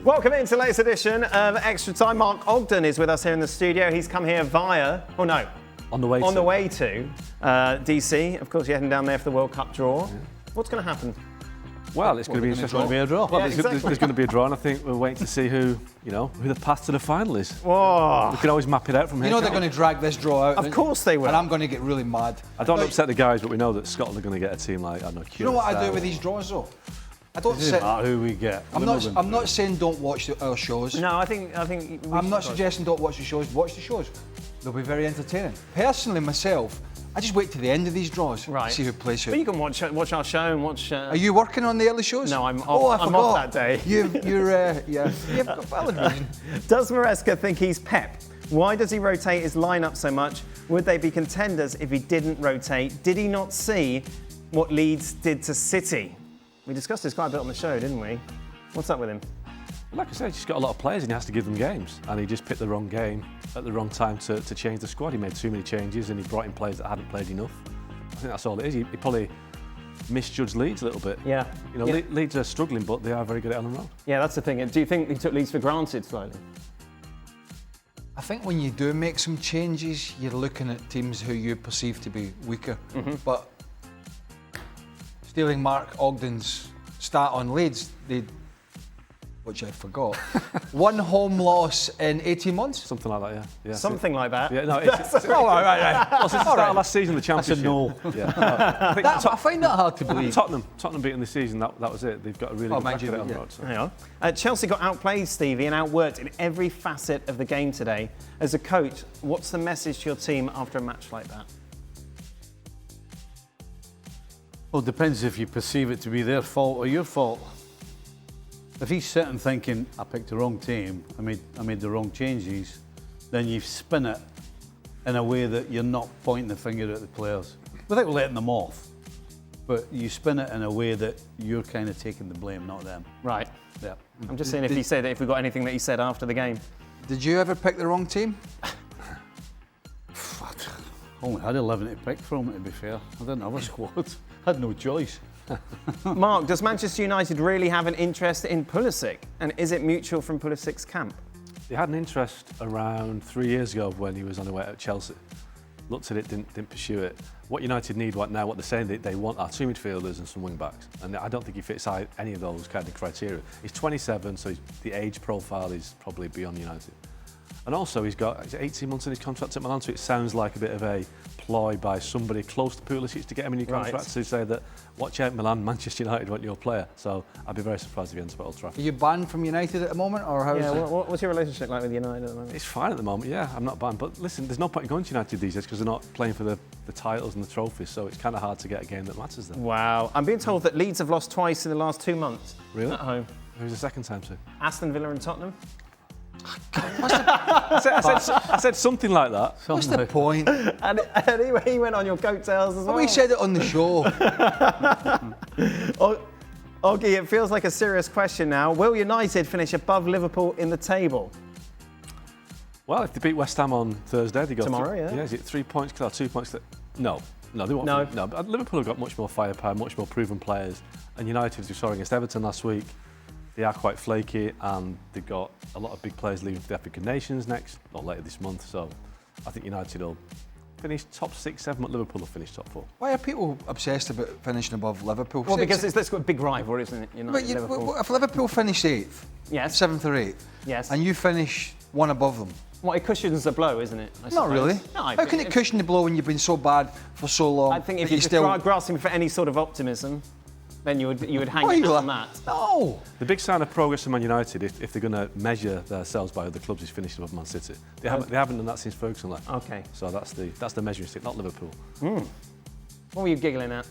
Welcome into the latest edition of Extra Time. Mark Ogden is with us here in the studio. He's come here via, on the way to DC. Of course, you're heading down there for the World Cup draw. Yeah. What's going to happen? Well, it's going to be interesting. Be a draw. Well, there's going to be a draw, and I think we're waiting to see who the path to the final is. Whoa. We can always map it out from here. You know they're going to drag this draw out. Of course they will. And I'm going to get really mad. I don't upset the guys, but we know that Scotland are going to get a team like, I don't know, You know what I do with these draws, though? I don't sit. Who we get. I'm not saying don't watch our shows. No, I think. I'm not suggesting don't watch the shows. Watch the shows. They'll be very entertaining. Personally, myself, I just wait to the end of these draws to see who plays who. But you can watch our show and watch. Are you working on the early shows? No, I'm off. I'm off that day. You've got valid reason. Does Marseca think he's Pep? Why does he rotate his lineup so much? Would they be contenders if he didn't rotate? Did he not see what Leeds did to City? We discussed this quite a bit on the show, didn't we? What's up with him? Like I said, he's just got a lot of players and he has to give them games. And he just picked the wrong game at the wrong time to change the squad. He made too many changes and he brought in players that hadn't played enough. I think that's all it is. He probably misjudged Leeds a little bit. Yeah. Leeds are struggling, but they are very good at on the road. Yeah, that's the thing. Do you think he took Leeds for granted slightly? I think when you do make some changes, you're looking at teams who you perceive to be weaker. Mm-hmm. But stealing Mark Ogden's stat on Leeds, which I forgot, one home loss in 18 months? Something like that, yeah. Something like that? Yeah, no, it's right. Well, since the start of last season, the Championship. That's a no. Yeah. I find that hard to believe. Tottenham beating this season, that was it. They've got a really good record on the road. So. Hang on. Chelsea got outplayed, Stevie, and outworked in every facet of the game today. As a coach, what's the message to your team after a match like that? Well, it depends if you perceive it to be their fault or your fault. If he's sitting thinking, I picked the wrong team, I made the wrong changes, then you spin it in a way that you're not pointing the finger at the players, without letting them off. But you spin it in a way that you're kind of taking the blame, not them. Right. Yeah. I'm just saying if we got anything that he said after the game. Did you ever pick the wrong team? I only had 11 to pick from, to be fair. I didn't have a squad. I had no choice. Mark, does Manchester United really have an interest in Pulisic? And is it mutual from Pulisic's camp? They had an interest around 3 years ago when he was on the way out of Chelsea. Looked at it, didn't pursue it. What United need right now, what they're saying they want are two midfielders and some wing backs. And I don't think he fits any of those kind of criteria. He's 27, so the age profile is probably beyond United. And also he's got 18 months in his contract at Milan, so it sounds like a bit of a ploy by somebody close to Pulisic to get him in your contract to say that, watch out Milan, Manchester United want your player. So I'd be very surprised if he ends up at Old Trafford. Are you banned from United at the moment, or how? Yeah, what's your relationship like with United at the moment? It's fine at the moment, yeah, I'm not banned. But listen, there's no point in going to United these days because they're not playing for the titles and the trophies, so it's kind of hard to get a game that matters then. Wow. I'm being told that Leeds have lost twice in the last 2 months. Really? At home. Who's the second time, sir? Aston Villa and Tottenham. I said something like that. What's the point? And he went on your coattails as well. We said it on the show. Oggy, it feels like a serious question now. Will United finish above Liverpool in the table? Well, if they beat West Ham on Thursday, they go tomorrow. Yeah, is it 3 points? 2 points? No, they won't. No. But Liverpool have got much more firepower, much more proven players, and United, as we saw against Everton last week, they are quite flaky, and they've got a lot of big players leaving for the African Nations next, or later this month. So I think United will finish top 6, 7, but Liverpool will finish top 4. Why are people obsessed about finishing above Liverpool? Well, because it's a big rival, isn't it? Liverpool. If Liverpool finish 8th, yes, 7th or 8th, yes, and you finish one above them. Well, it cushions the blow, isn't it? Not really. No, how can it cushion the blow when you've been so bad for so long? I think if you're just grasping for any sort of optimism, then you would hang your hat on that. No. The big sign of progress for Man United, if they're going to measure themselves by other clubs, is finishing above Man City. They haven't done that since Ferguson left. Okay. So that's the measuring stick, not Liverpool. What were you giggling at?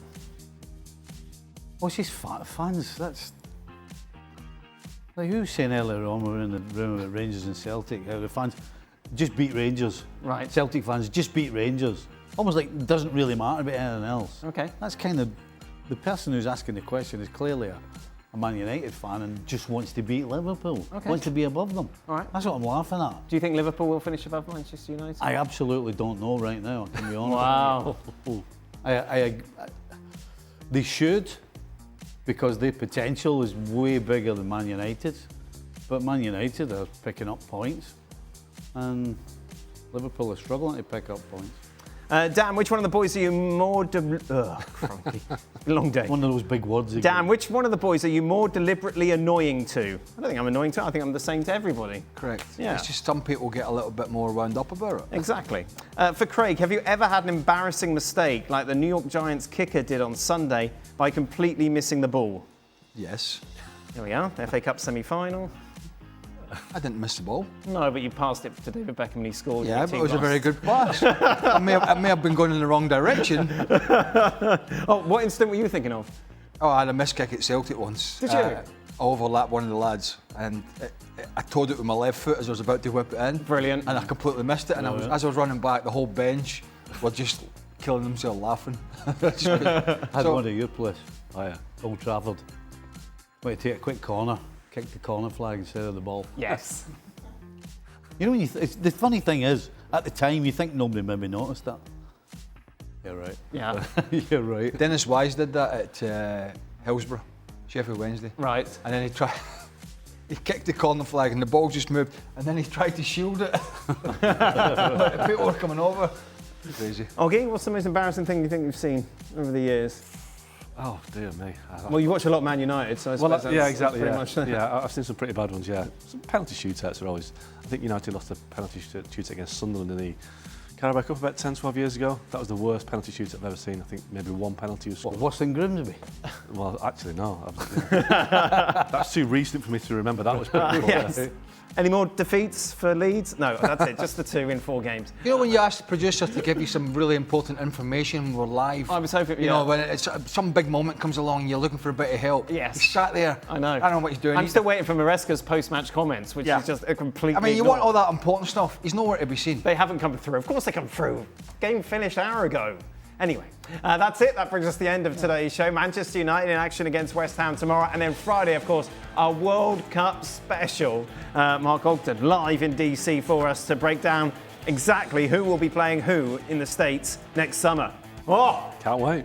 Well, she's fans. That's like you were saying earlier on. We were in the room with Rangers and Celtic. How the fans just beat Rangers. Right. Celtic fans just beat Rangers. Almost like it doesn't really matter about anything else. Okay. That's kind of the person who's asking the question is clearly a Man United fan and just wants to beat Liverpool. Okay. Wants to be above them. All right. That's what I'm laughing at. Do you think Liverpool will finish above Manchester United? I absolutely don't know right now. I can be honest. Wow. They should, because their potential is way bigger than Man United's. But Man United are picking up points, and Liverpool are struggling to pick up points. Dan, which one of the boys are you more... long day. One of those big words again. Dan, which one of the boys are you more deliberately annoying to? I don't think I'm annoying to. I think I'm the same to everybody. Correct. Yeah. It's just some people get a little bit more wound up about it. Exactly. For Craig, have you ever had an embarrassing mistake like the New York Giants kicker did on Sunday by completely missing the ball? Yes. Here we are, FA Cup semi-final. I didn't miss the ball. No, but you passed it to David Beckham and he scored. Yeah, but it was a very good pass. I may have been going in the wrong direction. Oh, what incident were you thinking of? Oh, I had a missed kick at Celtic once. Did you? I overlapped one of the lads, and I toed it with my left foot as I was about to whip it in. Brilliant. And I completely missed it. And as I was running back, the whole bench were just killing themselves laughing. I had one at your place. Oh yeah. Old Trafford. Wait to take a quick corner, kick the corner flag instead of the ball. Yes. You know, when the funny thing is, at the time, you think nobody maybe noticed that. You're right. Yeah. You're right. Dennis Wise did that at Hillsborough, Sheffield Wednesday. Right. And then he kicked the corner flag and the ball just moved, and then he tried to shield it. People were coming over. Crazy. Okay, what's the most embarrassing thing you think you've seen over the years? Oh dear me. Well, you watch a lot of Man United, so I suppose Yeah, exactly. pretty Yeah. much Yeah, I've seen some pretty bad ones. Yeah, some penalty shootouts are always. I think United lost a penalty shootout against Sunderland in the Carabao Cup about 10, 12 years ago. That was the worst penalty shootout I've ever seen. I think maybe one penalty was scored. Worse than Grimsby? Well, actually, no. That's too recent for me to remember. That was pretty poor. Yes. Any more defeats for Leeds? No, that's it. Just the 2 in 4 games. You know when you ask the producer to give you some really important information when we're live? I was hoping, You know, when it's, some big moment comes along and you're looking for a bit of help. Yes. He's sat there. I know. I don't know what he's doing. I'm still waiting for Maresca's post-match comments, which is just a complete. I mean, you want all that important stuff. He's nowhere to be seen. They haven't come through. Of course they come through. Game finished an hour ago. Anyway, that's it. That brings us to the end of today's show. Manchester United in action against West Ham tomorrow. And then Friday, of course, our World Cup special. Mark Ogden live in DC for us to break down exactly who will be playing who in the States next summer. Oh! Can't wait.